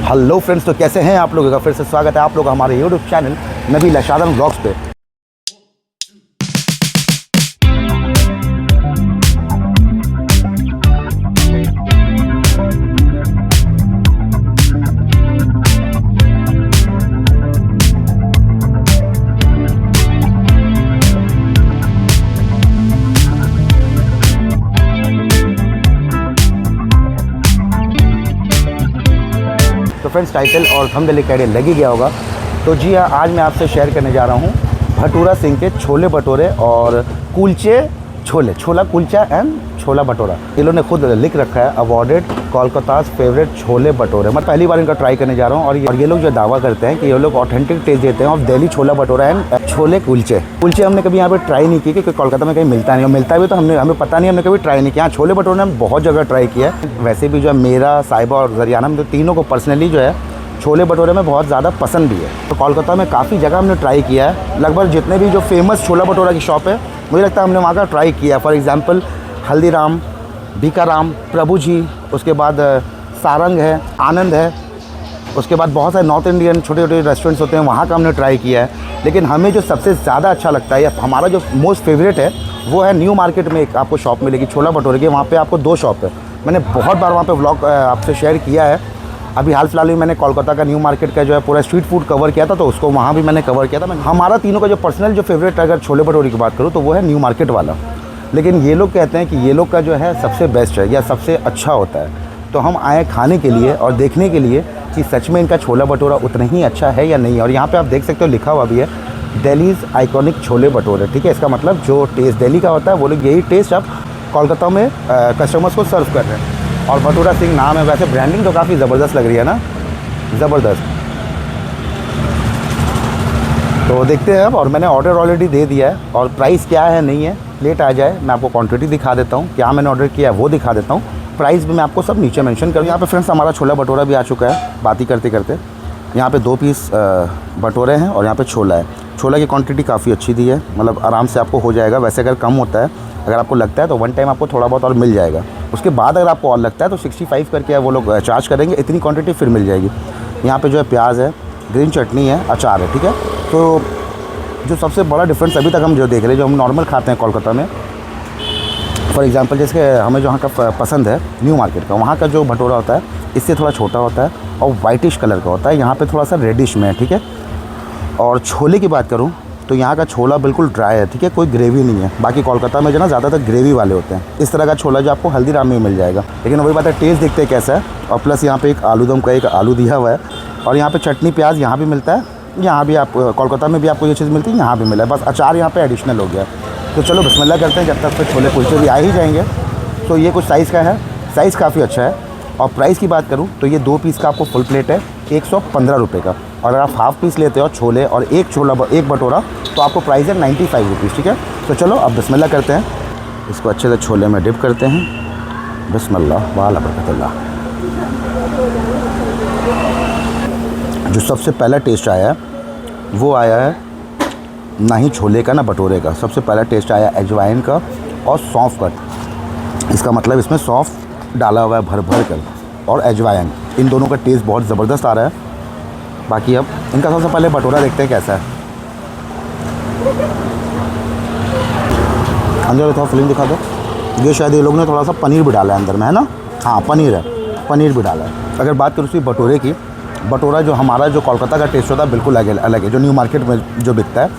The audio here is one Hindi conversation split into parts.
हेलो फ्रेंड्स, तो कैसे हैं आप लोगों का फिर से स्वागत है आप लोग हमारे YouTube channel Nabeel Shadan blogs पे। तो फ्रेंड्स, टाइटल और थंबनेल का आइडिया लग ही गया होगा। तो जी हाँ, आज मैं आपसे शेयर करने जा रहा हूँ भटूरा सिंह के छोले भटूरे और कुलचे छोले, छोला कुलचा एंड छोला भटूरा। इन लोगों ने खुद लिख रखा है अवॉर्डेड कोलकाता's फेवरेट छोले भटूरे। मैं पहली बार इनका ट्राई करने जा रहा हूँ और ये लोग जो दावा करते हैं कि ये लोग ऑथेंटिक टेस्ट देते हैं of Delhi chhola bhatura and chole kulche. हमने कभी यहाँ पे ट्राई नहीं की क्योंकि कोलकाता में कहीं मिलता नहीं, और मिलता भी तो हमें पता नहीं, हमने कभी ट्राई नहीं किया। छोले भटूरे हमने बहुत जगह ट्राई किया है। वैसे भी जो है मेरा, साहिबा और जरियाना में, तो तीनों को पर्सनली जो है छोले भटूरे में बहुत ज़्यादा पसंद भी है। तो कोलकाता में काफ़ी जगह हमने ट्राई किया है। लगभग जितने भी जो फेमस छोला भटूरा की शॉप है, मुझे लगता है हमने वहाँ का ट्राई किया। फॉर एग्ज़ाम्पल हल्दीराम, बीकाराम, प्रभु जी, उसके बाद सारंग है, आनंद है, उसके बाद बहुत सारे नॉर्थ इंडियन छोटे छोटे रेस्टोरेंट्स होते हैं, वहाँ का हमने ट्राई किया है। लेकिन हमें जो सबसे ज़्यादा अच्छा लगता है या हमारा जो मोस्ट फेवरेट है वो है न्यू मार्केट में एक आपको शॉप मिलेगी छोला भटूरे की। वहाँ पे आपको 2 शॉप है। मैंने बहुत बार वहाँ पे व्लॉग आपसे शेयर किया है। अभी हाल फिलहाल में मैंने कोलकाता का न्यू मार्केट का जो है पूरा स्ट्रीट फूड कवर किया था, तो उसको वहाँ भी मैंने कवर किया था। हमारा तीनों का जो पर्सनल जो फेवरेट अगर छोले भटूरे की बात करूँ तो वो है न्यू मार्केट वाला। लेकिन ये लोग कहते हैं कि ये लोग का जो है सबसे बेस्ट है या सबसे अच्छा होता है। तो हम आए खाने के लिए और देखने के लिए कि सच में इनका छोला भटूरा उतना ही अच्छा है या नहीं। और यहाँ पे आप देख सकते हो लिखा हुआ भी है दिल्लीज़ आइकॉनिक छोले भटूरे। ठीक है, इसका मतलब जो टेस्ट दिल्ली का होता है वो लोग यही टेस्ट अब कोलकाता में कस्टमर्स को सर्व कर रहे हैं। और भटूरा सिंह नाम है। वैसे ब्रांडिंग तो काफ़ी ज़बरदस्त लग रही है ना, ज़बरदस्त। तो देखते हैं अब। और मैंने ऑर्डर ऑलरेडी दे दिया है और प्राइस क्या है नहीं है लेट आ जाए मैं आपको क्वांटिटी दिखा देता हूँ, क्या मैंने ऑर्डर किया है वो दिखा देता हूँ। प्राइस भी मैं आपको सब नीचे मेंशन करूँ। यहाँ पे फ्रेंड्स हमारा छोला भटूरा भी आ चुका है। बात ही करते करते यहाँ पे 2 पीस भटूरे हैं और यहाँ पे छोला है। छोला की क्वांटिटी काफ़ी अच्छी दी है, मतलब आराम से आपको हो जाएगा। वैसे अगर कम होता है, अगर आपको लगता है तो वन टाइम आपको थोड़ा बहुत और मिल जाएगा। उसके बाद अगर आपको और लगता है तो 65 करके वो लोग चार्ज करेंगे, इतनी क्वांटिटी फिर मिल जाएगी। यहाँ पे जो है प्याज है, ग्रीन चटनी है, अचार है। ठीक है, तो जो सबसे बड़ा डिफरेंस अभी तक हम जो देख रहे हैं, जो हम नॉर्मल खाते हैं कोलकाता में, फॉर एग्जांपल जैसे हमें जो वहाँ का पसंद है न्यू मार्केट का, वहाँ का जो भटूरा होता है इससे थोड़ा छोटा होता है और वाइटिश कलर का होता है। यहाँ पे थोड़ा सा रेडिश में है। ठीक है, और छोले की बात करूँ तो यहाँ का छोला बिल्कुल ड्राई है। ठीक है, कोई ग्रेवी नहीं है। बाकी कोलकाता में जो ना ज़्यादातर ग्रेवी वाले होते हैं। इस तरह का छोला जो आपको हल्दीराम में मिल जाएगा। लेकिन वही बात है, टेस्ट देखते हैं कैसा है। और प्लस यहाँ पे एक आलूदम का एक आलू दिया हुआ है और यहाँ पे चटनी प्याज यहाँ भी मिलता है। यहाँ भी आप कोलकाता में भी आपको ये चीज़ मिलती है, यहाँ भी मिला है। बस अचार यहाँ पे एडिशनल हो गया। तो चलो बिस्मिल्लाह करते हैं, जब तक फिर छोले कुलचे भी आ ही जाएंगे। तो ये कुछ साइज़ का है, साइज़ काफ़ी अच्छा है। और प्राइस की बात करूँ तो ये 2 पीस का आपको फुल प्लेट है 115 रुपये का। और अगर आप हाफ़ पीस लेते हो छोले और एक भटूरा तो आपको प्राइस है 95 रुपीज़। ठीक है, तो चलो अब बिस्मिल्लाह करते हैं। इसको अच्छे से छोले में डिप करते हैं। बिस्मिल्लाह वाला बरकतुल्लाह। जो सबसे पहला टेस्ट आया है वो आया है ना ही छोले का ना भटूरे का। सबसे पहला टेस्ट आया अजवाइन का और सौंफ का। इसका मतलब इसमें सौंफ डाला हुआ है भर भर कर, और अजवाइन, इन दोनों का टेस्ट बहुत ज़बरदस्त आ रहा है। बाकी अब इनका सबसे पहले भटूरा देखते हैं कैसा है। अंदर थोड़ा फिलिंग दिखा दो। ये शायद ये लोग ने थोड़ा सा पनीर भी डाला है अंदर में, है ना? हाँ, पनीर है, पनीर भी डाला है। अगर बात करूँ उसकी भटूरे की, भटूरा जो हमारा जो कोलकाता का टेस्ट होता है बिल्कुल अलग है। जो न्यू मार्केट में जो बिकता है,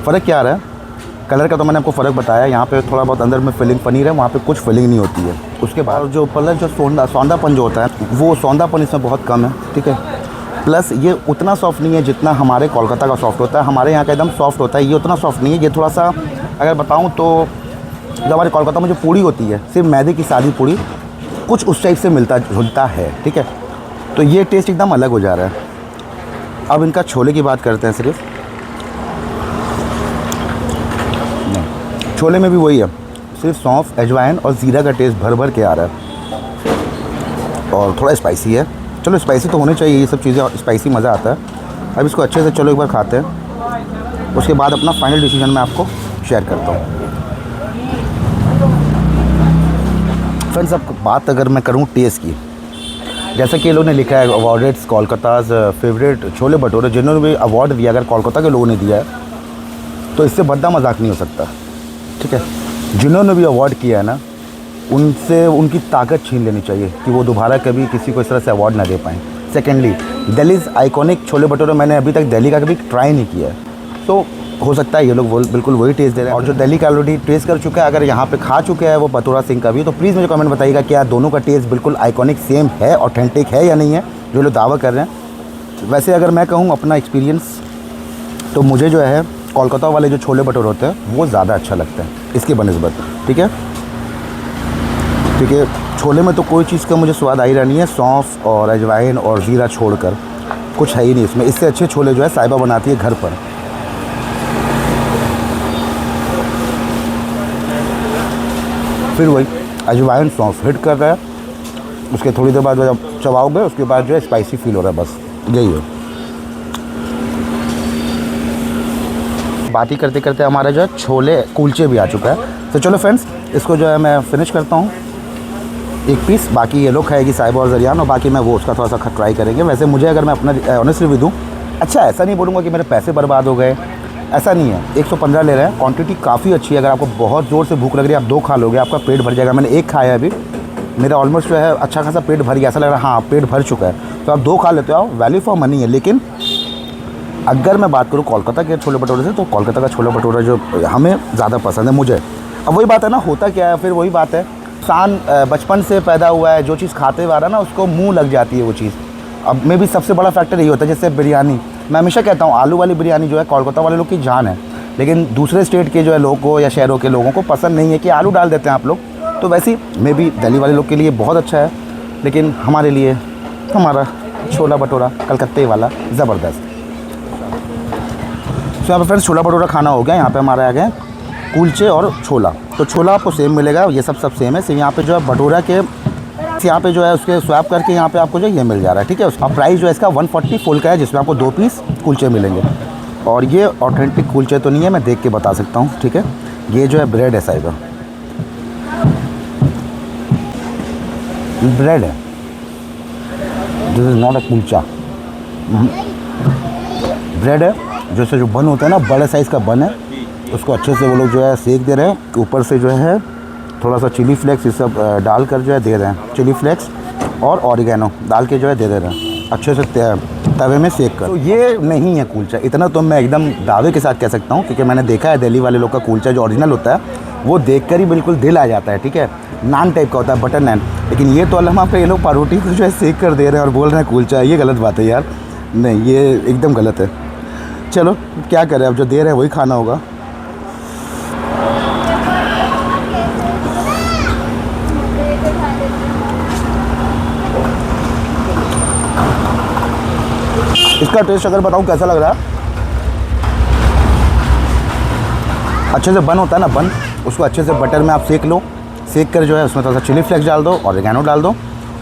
फ़र्क क्या आ रहा है? कलर का तो मैंने आपको फ़र्क बताया। यहाँ पे थोड़ा बहुत अंदर में फिलिंग पनीर है, वहाँ पे कुछ फिलिंग नहीं होती है। उसके बाद जो ऊपर जो सौंधापन जो होता है, वो सौंधापन इसमें बहुत कम है। ठीक है, प्लस ये उतना सॉफ्ट नहीं है जितना हमारे कोलकाता का सॉफ्ट होता है। हमारे यहाँ का एकदम सॉफ्ट होता है, ये उतना सॉफ्ट नहीं है। ये थोड़ा सा अगर बताऊँ तो जो हमारे कोलकाता में जो पूड़ी होती है, सिर्फ मैदे की सादी पूड़ी, कुछ उस टाइप से मिलता जुलता है। ठीक है, तो ये टेस्ट एकदम अलग हो जा रहा है। अब इनका छोले की बात करते हैं। सिर्फ नहीं, छोले में भी वही है, सिर्फ सौंफ, अजवाइन और ज़ीरा का टेस्ट भर भर के आ रहा है। और थोड़ा स्पाइसी है। चलो स्पाइसी तो होने चाहिए, ये सब चीज़ें स्पाइसी मज़ा आता है। अब इसको अच्छे से चलो एक बार खाते हैं, उसके बाद अपना फाइनल डिसीजन मैं आपको शेयर करता हूँ। फ्रेंड्स, अब बात अगर मैं करूँ टेस्ट की, जैसा कि ये लोगों ने लिखा है अवॉर्डेड कोलकाताज फेवरेट छोले भटूरे, जिन्होंने भी अवार्ड दिया अगर कोलकाता के लोगों ने दिया है तो इससे बड़ा मजाक नहीं हो सकता, ठीक है। जिन्होंने भी अवार्ड किया है ना, उनसे उनकी ताकत छीन लेनी चाहिए कि वो दोबारा कभी किसी को इस तरह से अवार्ड ना दे पाएँ। सेकेंडली, दिल्लीज़ आइकॉनिक छोले भटूरे मैंने अभी तक दिल्ली का कभी ट्राई नहीं किया है, तो हो सकता है ये लोग बिल्कुल वही टेस्ट दे रहे हैं। और जो दिल्ली का ऑलरेडी टेस्ट कर चुका है, अगर यहाँ पे खा चुके हैं वो भटूरा सिंह का भी, तो प्लीज़ मुझे कमेंट बताइएगा क्या दोनों का टेस्ट बिल्कुल आइकॉनिक सेम है, ऑथेंटिक है या नहीं है, जो लोग दावा कर रहे हैं। वैसे अगर मैं कहूँ अपना एक्सपीरियंस, तो मुझे जो है कोलकाता वाले जो छोले भटूरे होते हैं वो ज़्यादा अच्छा लगता है इसके बनिस्बत, ठीक है। क्योंकि छोले में तो कोई चीज़ का मुझे स्वाद आ ही रहा नहीं है, सौंफ और अजवाइन और ज़ीरा छोड़कर कुछ है ही नहीं इसमें। इससे अच्छे छोले जो है साहिबा बनाती है घर पर। फिर वही अजवाइन सौंफ हिट कर रहा है, उसके थोड़ी देर बाद जब चबाओगे उसके बाद जो है स्पाइसी फील हो रहा है, बस यही है। बात ही करते करते हमारा जो है छोले कुलचे भी आ चुका है। तो चलो फ्रेंड्स, इसको जो है मैं फिनिश करता हूँ एक पीस, बाकी ये लोग खाएगी साहिबा और जरियान, और बाकी मैं वो उसका थोड़ा सा ट्राई करेंगे। वैसे मुझे अगर मैं अपना ऑनेस्ट रिव्यू दूँ, अच्छा ऐसा नहीं बोलूँगा कि मेरे पैसे बर्बाद हो गए, ऐसा नहीं है। 115 ले रहे हैं, क्वांटिटी काफ़ी अच्छी है। अगर आपको बहुत ज़ोर से भूख लग रही है, आप 2 खा लोगे, आपका पेट भर जाएगा। मैंने 1 खाया है अभी, मेरा ऑलमोस्ट जो है अच्छा खासा पेट भर गया, ऐसा लग रहा है हाँ पेट भर चुका है। तो आप 2 खा लेते हो, वैल्यू फॉर मनी है। लेकिन अगर मैं बात करूँ कोलकाता के छोले भटूरे से, तो कोलकाता का छोले भटूरा जो हमें ज़्यादा पसंद है मुझे। अब वही बात है ना, होता क्या है, फिर वही बात है, इंसान बचपन से पैदा हुआ है, जो चीज़ खाते हुआ रहा ना उसको मुँह लग जाती है वो चीज़। अब में भी सबसे बड़ा फैक्टर यही होता है, जैसे बिरयानी, मैं हमेशा कहता हूँ आलू वाली बिरयानी जो है कोलकाता वाले लोग की जान है, लेकिन दूसरे स्टेट के जो है लोगों को या शहरों के लोगों को पसंद नहीं है कि आलू डाल देते हैं आप लोग। तो वैसे ही मे भी दिल्ली वाले लोग के लिए बहुत अच्छा है, लेकिन हमारे लिए हमारा छोला भटूरा कलकत्ते वाला ज़बरदस्त। तो यहाँ पर फ्रेंड्स छोला भटूरा खाना हो गया। यहाँ पे हमारे आ गए कुलचे और छोला। तो छोला आपको सेम मिलेगा, ये सब सेम है। सिर्फ यहाँ पे जो है भटूरा के यहाँ पे जो है उसके स्वैप करके यहाँ पे आपको जो ये मिल जा रहा है, ठीक है। अब प्राइस जो है इसका 140 फुल का है, जिसमें आपको 2 पीस कुलचे मिलेंगे। और ये ऑथेंटिक कुलचे तो नहीं है, मैं देख के बता सकता हूँ, ठीक है। ये जो है ब्रेड है साहिबा, ब्रेड है, this is not a kulcha. Bread है, जैसे जो बन होता है ना, बड़े साइज़ का बन है, उसको अच्छे से वो लोग जो है सेक दे रहे हैं। ऊपर से जो है थोड़ा सा चिली फ्लेक्स ये सब डालकर जो है दे रहे हैं, चिली फ्लेक्स और ऑरिगेनो डाल के जो है दे रहे हैं अच्छे से तवे में सेक कर। तो ये नहीं है कुलचा, इतना तो मैं एकदम दावे के साथ कह सकता हूँ, क्योंकि मैंने देखा है दिल्ली वाले लोग का कुलचा जो ओरिजिनल होता है वो देखकर ही बिल्कुल दिल आ जाता है, ठीक है। नान टाइप का होता है, बटर नान। लेकिन ये तो अल्लाह पे ये लोग पारोटी को जो है सेक कर दे रहे हैं और बोल रहे हैं कुलचा। ये गलत बात है यार, नहीं ये एकदम गलत है। चलो क्या करें, अब जो दे रहे हैं वही खाना होगा। इसका टेस्ट अगर बताऊँ कैसा लग रहा है, अच्छे से बन होता है ना, बन उसको अच्छे से बटर में आप सेक लो, सेक कर जो है उसमें थोड़ा सा चिली फ्लेक्स डाल दो, ऑरिगेनो डाल दो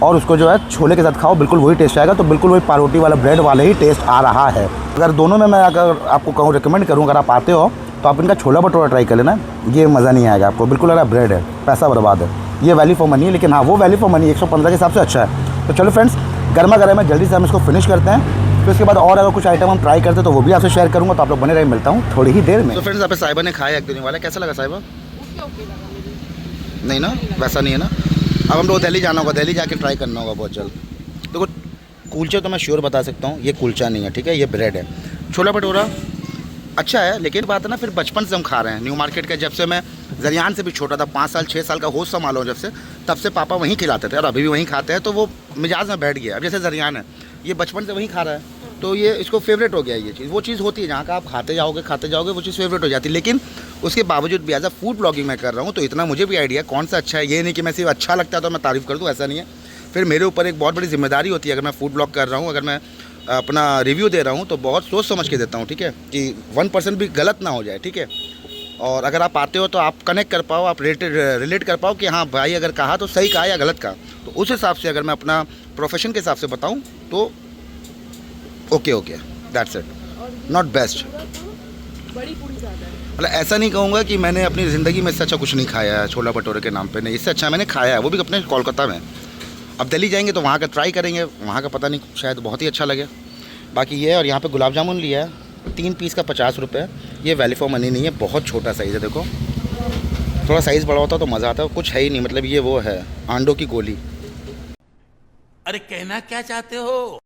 और उसको जो है छोले के साथ खाओ, बिल्कुल वही टेस्ट आएगा। तो बिल्कुल वही पारोटी वाला ब्रेड वाले ही टेस्ट आ रहा है। अगर दोनों में मैं अगर आपको कहूँ रिकमेंड करूँ, अगर आप आते हो तो आप इनका छोला भटूरा ट्राई कर लेना, ये मज़ा नहीं आएगा आपको, बिल्कुल अगर ब्रेड है, पैसा बर्बाद है, ये वैल्यू फॉर मनी है। लेकिन हाँ वो वैल्यू फॉर मनी 115 के हिसाब से अच्छा है। तो चलो फ्रेंड्स, गर्मा गर्म है, जल्दी से हम इसको फिनिश करते हैं। फिर उसके बाद और अगर कुछ आइटम हम ट्राई करते तो वो भी आपसे शेयर करूँगा, तो आप लोग बने रहे, मिलता हूँ थोड़ी ही देर में। तो फ्रेंड्स, आप साहिबा ने खाया एक दिन वाला, कैसा लगा साहिबा? नहीं ना, वैसा नहीं है ना। अब हम लोग दिल्ली जाना होगा, दिल्ली जाके ट्राई करना होगा बहुत जल्द। देखो कुलचा तो मैं श्योर बता सकता हूँ, ये कुलचा नहीं है, ठीक है, ये ब्रेड है। छोला भटूरा अच्छा है, लेकिन बात है ना, फिर बचपन से हम खा रहे हैं न्यू मार्केट का। जब से मैं जरियान से भी छोटा था, 5 साल 6 साल का होश संभालो जब से, तब से पापा वहीं खिलाते थे और अभी भी वहीं खाते हैं, तो वो मिजाज में बैठ गया। अब जैसे जरियान है, ये बचपन से वहीं खा रहा है, तो ये इसको फेवरेट हो गया। ये चीज़ वो चीज़ होती है जहाँ का आप खाते जाओगे वो चीज़ फेवरेट हो जाती है। लेकिन उसके बावजूद भी एज अ फूड ब्लॉगिंग मैं कर रहा हूँ, तो इतना मुझे भी आइडिया कौन सा अच्छा है। ये नहीं कि मैं सिर्फ अच्छा लगता है तो मैं तारीफ़ कर दूँ, ऐसा नहीं है। फिर मेरे ऊपर एक बहुत बड़ी जिम्मेदारी होती है, अगर मैं फूड ब्लॉग कर रहा हूँ, अगर मैं अपना रिव्यू दे रहा हूँ, तो बहुत सोच समझ के देता हूँ, ठीक है, कि 1% भी गलत ना हो जाए, ठीक है। और अगर आप आते हो तो आप कनेक्ट कर पाओ, आप रिलेट कर पाओ कि हाँ भाई अगर कहा तो सही कहा या गलत कहा। तो उस हिसाब से अगर मैं अपना प्रोफेशन के हिसाब से बताऊँ तो okay that's it, not best. मतलब ऐसा नहीं कहूँगा कि मैंने अपनी ज़िंदगी में इससे अच्छा कुछ नहीं खाया है छोला भटूरे के नाम पे, नहीं, इससे अच्छा मैंने खाया है, वो भी अपने कोलकाता में। अब दिल्ली जाएंगे तो वहाँ का ट्राई करेंगे, वहाँ का पता नहीं शायद बहुत ही अच्छा लगे। बाकी ये, और यहाँ पे गुलाब जामुन लिया है 3 पीस का 50 रुपये। ये वैल्यू फॉर मनी नहीं है, बहुत छोटा साइज़ है। देखो थोड़ा साइज़ बड़ा होता तो मज़ा आता, कुछ है ही नहीं। मतलब ये वो है आंडों की गोली। अरे कहना क्या चाहते हो?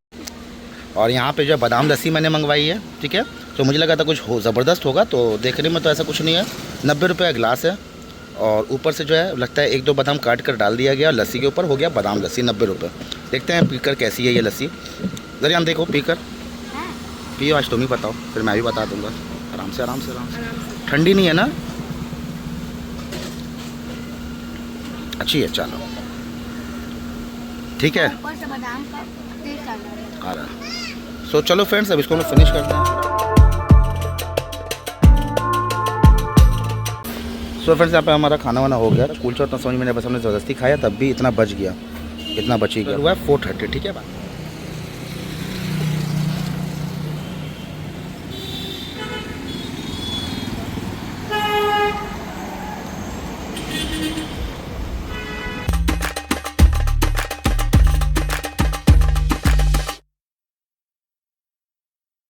और यहाँ पे जो है बादाम लस्सी मैंने मंगवाई है, ठीक है। तो मुझे लगा था कुछ हो ज़बरदस्त होगा, तो देखने में तो ऐसा कुछ नहीं है। 90 रुपये का गिलास है, और ऊपर से जो है लगता है 1-2 बादाम काट कर डाल दिया गया, लस्सी के ऊपर हो गया बादाम लस्सी 90 रुपये। देखते हैं पीकर कैसी है ये लस्सी। जरा हम देखो पीकर, पियो आज तुम ही बताओ, फिर मैं भी बता दूँगा। आराम से आराम से आराम से, ठंडी नहीं है ना? अच्छी है, चलो ठीक है। आ रहा सो चलो फ्रेंड्स, अब इसको हम फिनिश करते हैं। सो फ्रेंड्स, यहाँ पे हमारा खाना वाना हो गया। कुलचा उतना समझ में नहीं, बस हमने ज़बरदस्ती खाया, तब भी इतना बच गया, इतना बच ही गया। हुआ है 4:30, ठीक है।